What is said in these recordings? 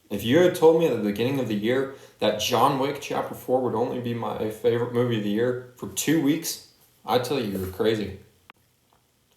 If you had told me at the beginning of the year that John Wick Chapter 4 would only be my favorite movie of the year for 2 weeks, I'd tell you you're crazy.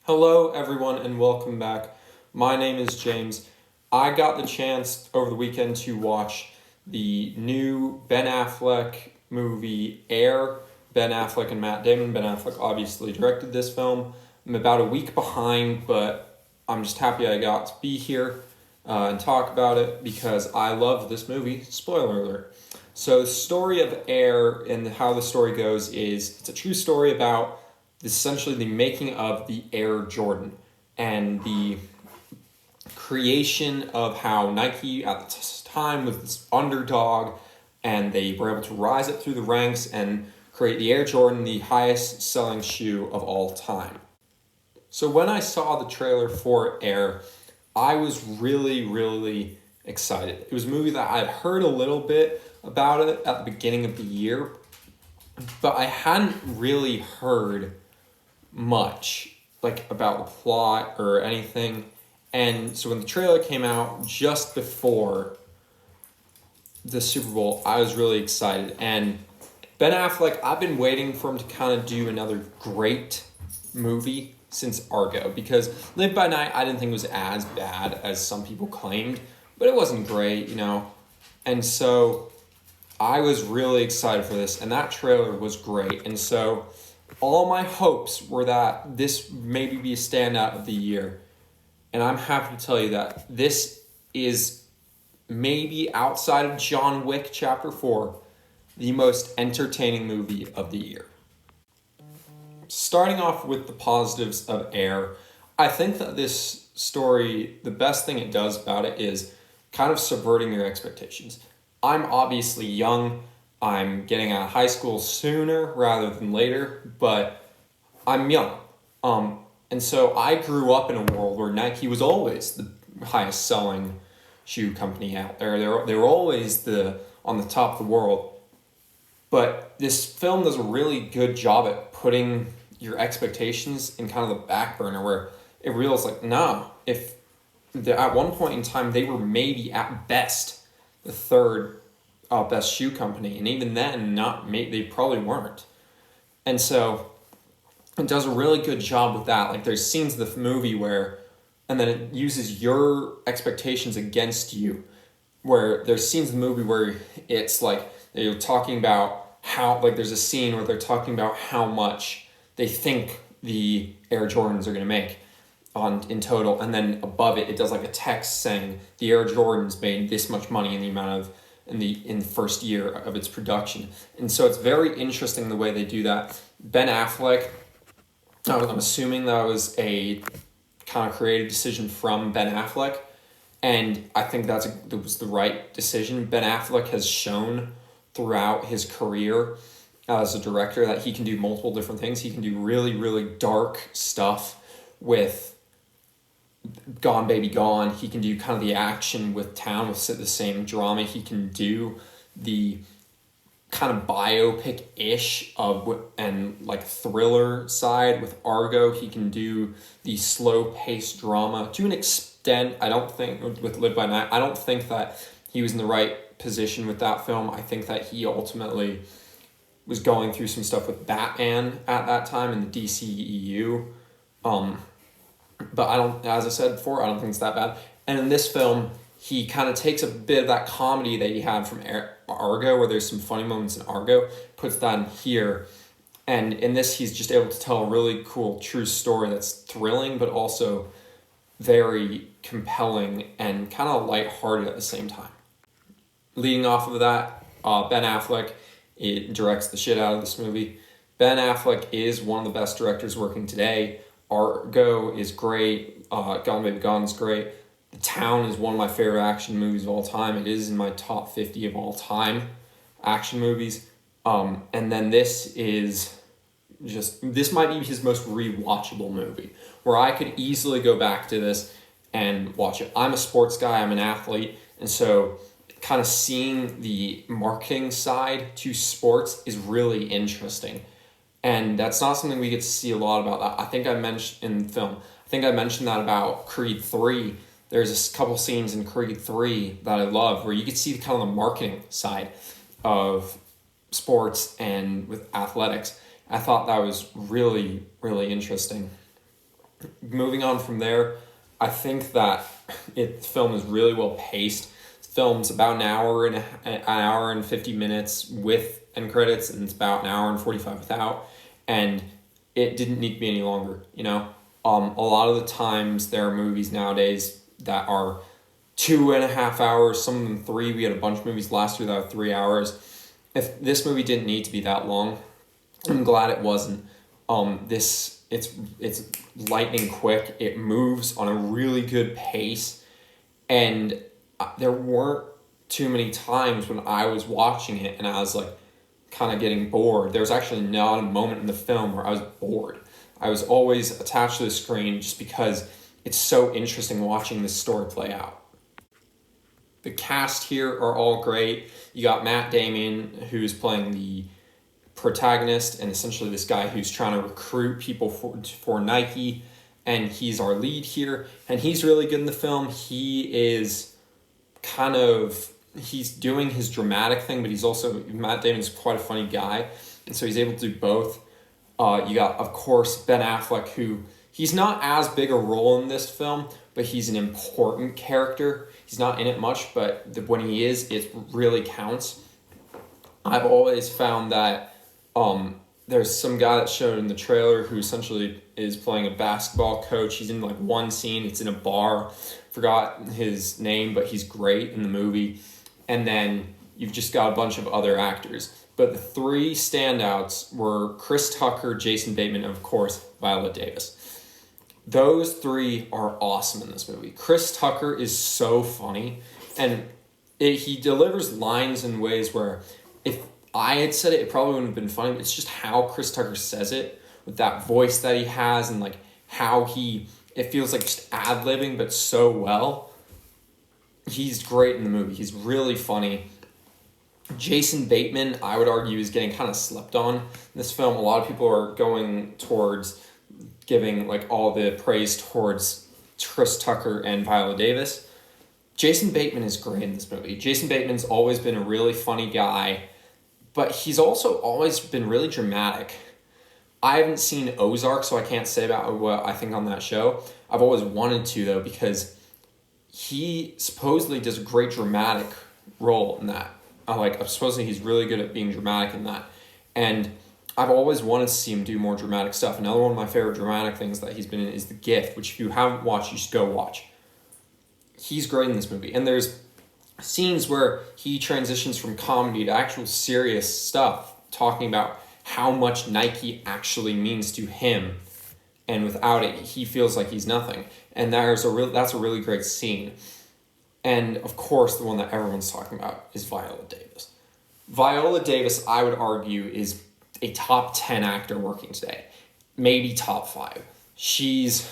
Hello, everyone, and welcome back. My name is James. I got the chance over the weekend to watch the new Ben Affleck movie Air. Ben Affleck and Matt Damon. Ben Affleck obviously directed this film. I'm about a week behind, but I'm just happy I got to be here and talk about it because I love this movie. Spoiler alert. So the story of Air and how the story goes is it's a true story about essentially the making of the Air Jordan and the creation of how Nike at the time was this underdog and they were able to rise up through the ranks and create the Air Jordan, the highest selling shoe of all time. So when I saw the trailer for Air, I was really excited. It was a movie that I'd heard a little bit about it at the beginning of the year, but I hadn't really heard much about the plot or anything. And so when the trailer came out just before the Super Bowl, I was really excited. And Ben Affleck, I've been waiting for him to kind of do another great movie since Argo, because Live by Night I didn't think was as bad as some people claimed, but it wasn't great, And so I was really excited for this, and that trailer was great. And so all my hopes were that this maybe be a standout of the year. And I'm happy to tell you that this is maybe outside of John Wick Chapter 4, the most entertaining movie of the year. Starting off with the positives of Air, I think that this story, the best thing it does about it is kind of subverting your expectations. I'm obviously young. I'm getting out of high school sooner rather than later, but I'm young. And so I grew up in a world where Nike was always the highest selling shoe company out there. They were always on the top of the world. But this film does a really good job at putting your expectations in kind of the back burner, where it realizes no, if at one point in time they were maybe at best the third best shoe company, and even then they probably weren't. And so it does a really good job with that. There's scenes of the movie where, and then it uses your expectations against you, where there's scenes in the movie where it's they're talking about how, there's a scene where they're talking about how much they think the Air Jordans are going to make in total, and then above it does a text saying the Air Jordans made this much money in the first year of its production. And so it's very interesting the way they do that. Ben Affleck, I'm assuming that was a kind of creative decision from Ben Affleck, and I think that was the right decision. Ben Affleck has shown throughout his career as a director that he can do multiple different things. He can do really dark stuff with Gone Baby Gone. He can do kind of the action with Town, with the same drama. He can do the kind of biopic-ish and thriller side with Argo. He can do the slow-paced drama to an extent. I don't think with Live by Night, I don't think that he was in the right position with that film. I think that he ultimately was going through some stuff with Batman at that time in the DCEU. But as I said before, I don't think it's that bad. And in this film, he kind of takes a bit of that comedy that he had from Argo, where there's some funny moments in Argo, puts that in here. And in this, he's just able to tell a really cool, true story that's thrilling, but also very compelling and kind of lighthearted at the same time. Leading off of that, Ben Affleck directs the shit out of this movie. Ben Affleck is one of the best directors working today. Argo is great. Gone Baby Gone is great. The Town is one of my favorite action movies of all time. It is in my top 50 of all time action movies. And then this might be his most rewatchable movie, where I could easily go back to this and watch it. I'm a sports guy, I'm an athlete, and so kind of seeing the marketing side to sports is really interesting. And that's not something we get to see a lot about. I think I mentioned in the film, I think I mentioned that about Creed 3, There's a couple scenes in Creed 3 that I love where you could see kind of the marketing side of sports and with athletics. I thought that was really, really interesting. Moving on from there, I think that the film is really well paced. The film's about an hour and 50 minutes with end credits, and it's about an hour and 45 without. And it didn't need to be any longer, you know? A lot of the times there are movies nowadays that are 2.5 hours, some of them 3. We had a bunch of movies last year that were 3 hours. If this movie didn't need to be that long, I'm glad it wasn't. It's lightning quick. It moves on a really good pace, and there weren't too many times when I was watching it and I was like kind of getting bored. There was actually not a moment in the film where I was bored. I was always attached to the screen just because it's so interesting watching this story play out. The cast here are all great. You got Matt Damon, who's playing the protagonist, and essentially this guy who's trying to recruit people for Nike, and he's our lead here, and he's really good in the film. He's doing his dramatic thing, but Matt Damon's quite a funny guy, and so he's able to do both. You got, of course, Ben Affleck, who he's not as big a role in this film, but he's an important character. He's not in it much, but when he is, it really counts. I've always found that there's some guy that's shown in the trailer who essentially is playing a basketball coach. He's in like one scene. It's in a bar. Forgot his name, but he's great in the movie. And then you've just got a bunch of other actors. But the 3 standouts were Chris Tucker, Jason Bateman, and of course, Viola Davis. Those 3 are awesome in this movie. Chris Tucker is so funny, and he delivers lines in ways where if I had said it, it probably wouldn't have been funny. It's just how Chris Tucker says it with that voice that he has, and like how it feels like just ad-libbing, but so well. He's great in the movie. He's really funny. Jason Bateman, I would argue, is getting kind of slept on in this film. A lot of people are going towards giving like all the praise towards Chris Tucker and Viola Davis. Jason Bateman is great in this movie. Jason Bateman's always been a really funny guy, but he's also always been really dramatic. I haven't seen Ozark, so I can't say about what I think on that show. I've always wanted to, though, because he supposedly does a great dramatic role in that. Supposedly he's really good at being dramatic in that. And I've always wanted to see him do more dramatic stuff. Another one of my favorite dramatic things that he's been in is The Gift, which if you haven't watched, you should go watch. He's great in this movie. And there's scenes where he transitions from comedy to actual serious stuff, talking about how much Nike actually means to him, and without it, he feels like he's nothing. And that's a really great scene. And of course, the one that everyone's talking about is Viola Davis. Viola Davis, I would argue, is a top 10 actor working today, maybe top 5.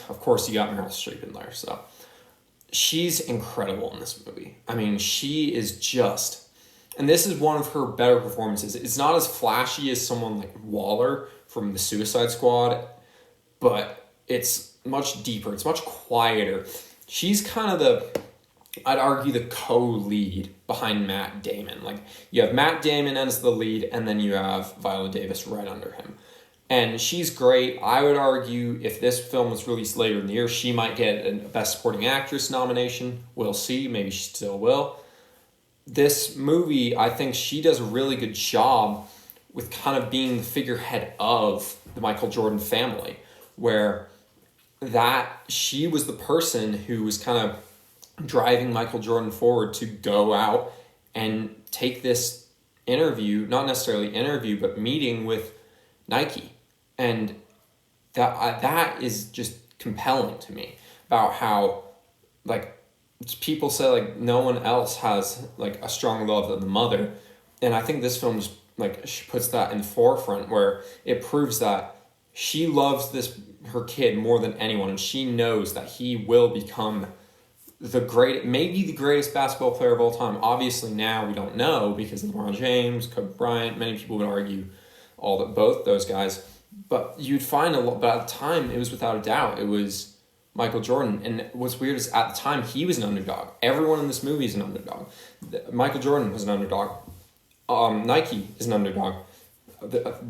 Of course, you got Meryl Streep in there, so she's incredible in this movie. I mean, she is just, and this is one of her better performances. It's not as flashy as someone like Waller from the Suicide Squad, but it's much deeper. It's much quieter. She's kind of I'd argue, the co-lead behind Matt Damon. Like, you have Matt Damon as the lead, and then you have Viola Davis right under him. And she's great. I would argue if this film was released later in the year, she might get a Best Supporting Actress nomination. We'll see. Maybe she still will. This movie, I think she does a really good job with kind of being the figurehead of the Michael Jordan family, where she was the person who was kind of driving Michael Jordan forward to go out and take this interview, not necessarily interview, but meeting with Nike. And that is just compelling to me about how, like, people say, like, no one else has, like, a strong love than the mother. And I think this film just, like, she puts that in the forefront, where it proves that she loves her kid more than anyone, and she knows that he will become maybe the greatest basketball player of all time. Obviously now we don't know because of LeBron James, Kobe Bryant. Many people would argue both those guys, but you'd find but at the time it was without a doubt. It was Michael Jordan. And what's weird is at the time, he was an underdog. Everyone in this movie is an underdog. Michael Jordan was an underdog. Nike is an underdog.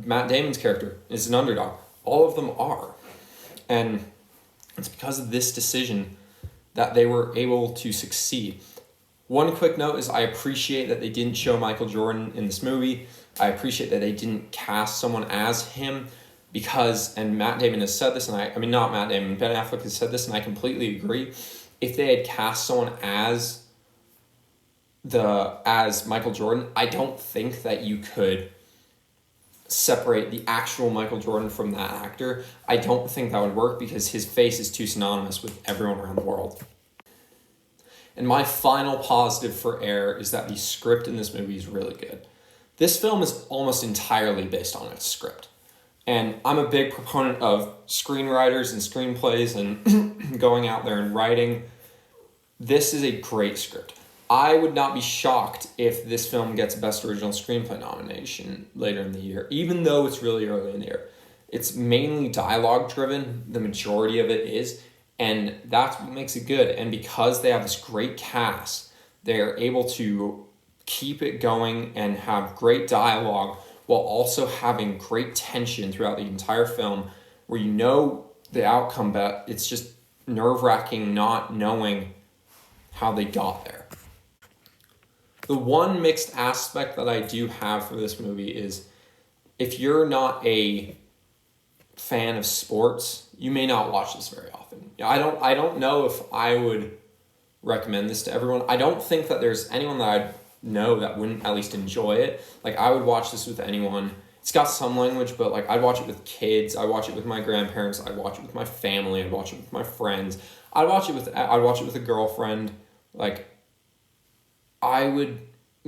Matt Damon's character is an underdog. All of them are. And it's because of this decision that they were able to succeed. One quick note is I appreciate that they didn't show Michael Jordan in this movie. I appreciate that they didn't cast someone as him because, and Matt Damon has said this, and I mean, not Matt Damon, Ben Affleck has said this, and I completely agree. If they had cast someone as Michael Jordan, I don't think that you could separate the actual Michael Jordan from that actor. I don't think that would work because his face is too synonymous with everyone around the world. And my final positive for Air is that the script in this movie is really good. This film is almost entirely based on its script. And I'm a big proponent of screenwriters and screenplays and going out there and writing. This is a great script. I would not be shocked if this film gets Best Original Screenplay nomination later in the year, even though it's really early in the year. It's mainly dialogue driven, the majority of it is, and that's what makes it good. And because they have this great cast, they're able to keep it going and have great dialogue while also having great tension throughout the entire film where you know the outcome, but it's just nerve-wracking not knowing how they got there. The one mixed aspect that I do have for this movie is if you're not a fan of sports, you may not watch this very often. I don't know if I would recommend this to everyone. I don't think that there's anyone that I'd know that wouldn't at least enjoy it. Like, I would watch this with anyone. It's got some language, but like I'd watch it with kids, I'd watch it with my grandparents, I'd watch it with my family, I'd watch it with my friends, I'd watch it with a girlfriend. Like, I would,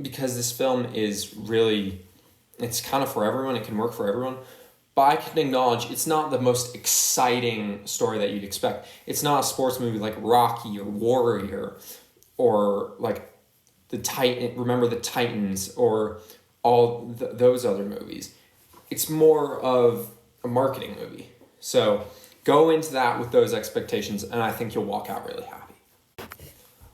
because this film is really, it's kind of for everyone, it can work for everyone. But I can acknowledge it's not the most exciting story that you'd expect. It's not a sports movie like Rocky or Warrior or like Remember the Titans or all those other movies. It's more of a marketing movie. So go into that with those expectations, and I think you'll walk out really happy.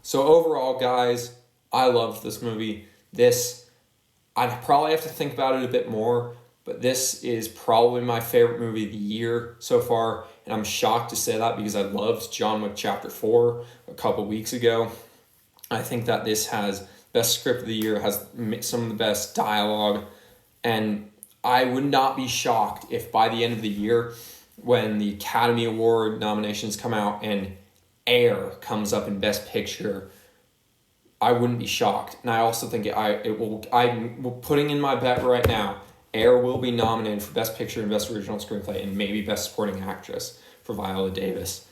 So overall, guys, I loved this movie. I'd probably have to think about it a bit more, but this is probably my favorite movie of the year so far, and I'm shocked to say that because I loved John Wick Chapter 4 a couple weeks ago. I think that this has best script of the year, has some of the best dialogue, and I would not be shocked if by the end of the year, when the Academy Award nominations come out and Air comes up in Best Picture, I wouldn't be shocked. And I also think I'm putting in my bet right now, Air will be nominated for Best Picture and Best Original Screenplay and maybe Best Supporting Actress for Viola Davis.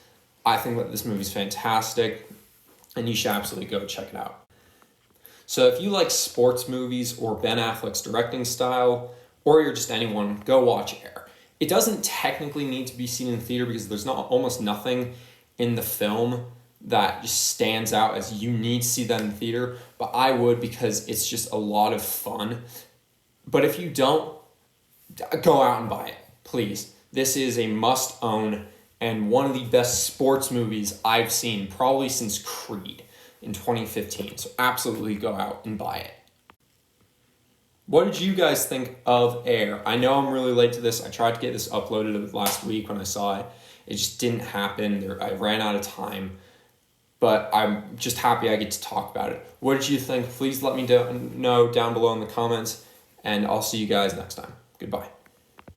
I think that this movie's fantastic, and you should absolutely go check it out. So if you like sports movies or Ben Affleck's directing style, or you're just anyone, go watch Air. It doesn't technically need to be seen in the theater because there's almost nothing in the film that just stands out as you need to see that in the theater, but I would because it's just a lot of fun. But if you don't, go out and buy it, please. This is a must-own and one of the best sports movies I've seen probably since Creed in 2015. So absolutely go out and buy it. What did you guys think of Air? I know I'm really late to this. I tried to get this uploaded last week when I saw it. It just didn't happen. I ran out of time. But I'm just happy I get to talk about it. What did you think? Please let me know down below in the comments. And I'll see you guys next time. Goodbye.